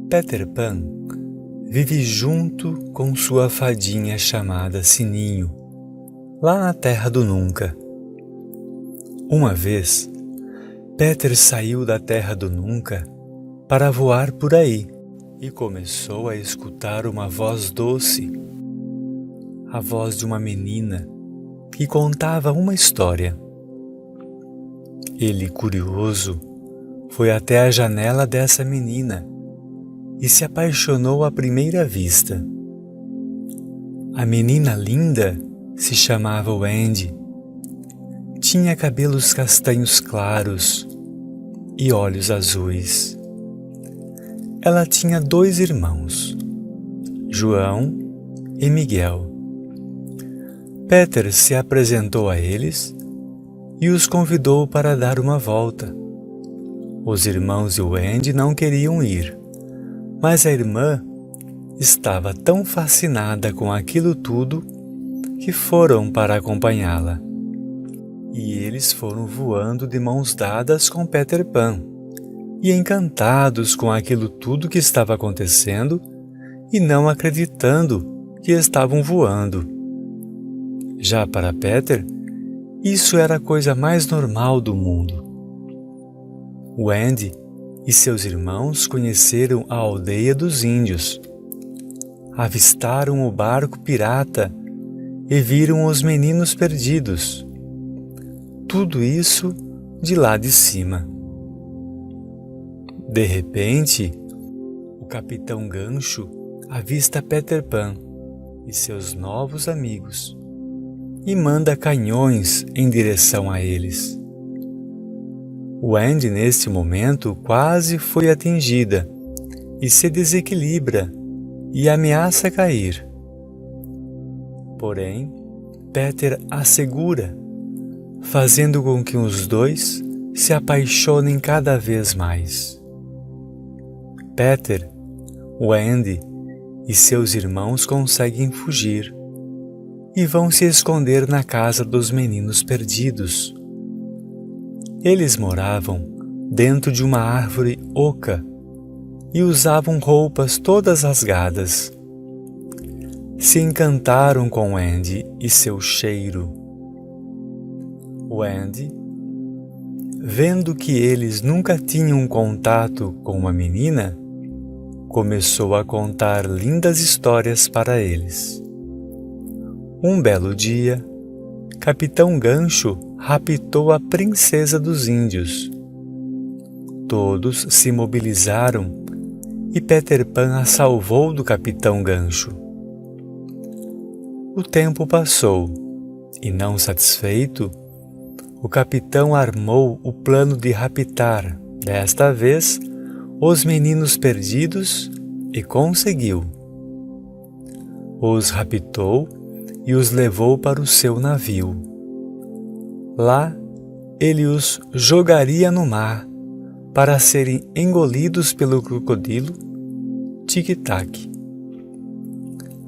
Peter Pan vive junto com sua fadinha chamada Sininho, lá na Terra do Nunca. Uma vez, Peter saiu da Terra do Nunca para voar por aí e começou a escutar uma voz doce, a voz de uma menina que contava uma história. Ele, curioso, foi até a janela dessa menina e se apaixonou à primeira vista. A menina linda se chamava Wendy. Tinha cabelos castanhos claros e olhos azuis. Ela tinha 2 irmãos, João e Miguel. Peter se apresentou a eles e os convidou para dar uma volta. Os irmãos e Wendy não queriam ir, mas a irmã estava tão fascinada com aquilo tudo que foram para acompanhá-la. E eles foram voando de mãos dadas com Peter Pan, e encantados com aquilo tudo que estava acontecendo e não acreditando que estavam voando. Já para Peter, isso era a coisa mais normal do mundo. Wendy e seus irmãos conheceram a aldeia dos índios, avistaram o barco pirata e viram os meninos perdidos. Tudo isso de lá de cima. De repente, o Capitão Gancho avista Peter Pan e seus novos amigos e manda canhões em direção a eles. Wendy, neste momento, quase foi atingida e se desequilibra e ameaça cair. Porém, Peter a segura, fazendo com que os dois se apaixonem cada vez mais. Peter, Wendy e seus irmãos conseguem fugir e vão se esconder na casa dos meninos perdidos. Eles moravam dentro de uma árvore oca e usavam roupas todas rasgadas. Se encantaram com Wendy e seu cheiro. Wendy, vendo que eles nunca tinham contato com uma menina, começou a contar lindas histórias para eles. Um belo dia, Capitão Gancho raptou a princesa dos índios. Todos se mobilizaram e Peter Pan a salvou do Capitão Gancho. O tempo passou e, não satisfeito, o capitão armou o plano de raptar, desta vez, os meninos perdidos e conseguiu. Os raptou e os levou para o seu navio. Lá, ele os jogaria no mar para serem engolidos pelo crocodilo Tic-Tac.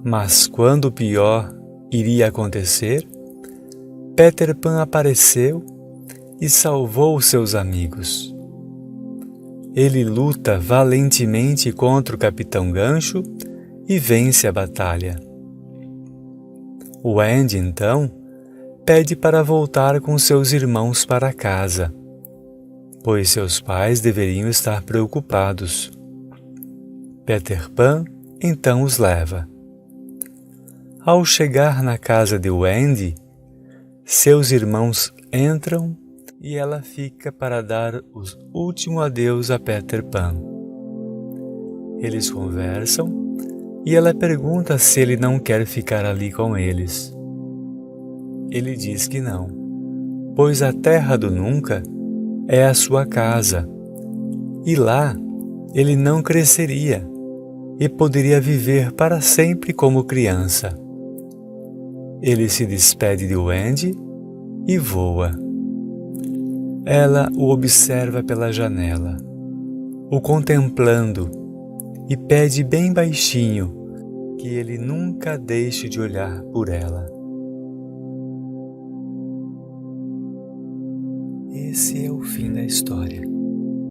Mas quando o pior iria acontecer, Peter Pan apareceu e salvou seus amigos. Ele luta valentemente contra o Capitão Gancho e vence a batalha. Wendy, então, pede para voltar com seus irmãos para casa, pois seus pais deveriam estar preocupados. Peter Pan então os leva. Ao chegar na casa de Wendy, seus irmãos entram e ela fica para dar o último adeus a Peter Pan. Eles conversam e ela pergunta se ele não quer ficar ali com eles. Ele diz que não, pois a Terra do Nunca é a sua casa, e lá ele não cresceria e poderia viver para sempre como criança. Ele se despede de Wendy e voa. Ela o observa pela janela, o contemplando, e pede bem baixinho que ele nunca deixe de olhar por ela. Esse é o fim da história.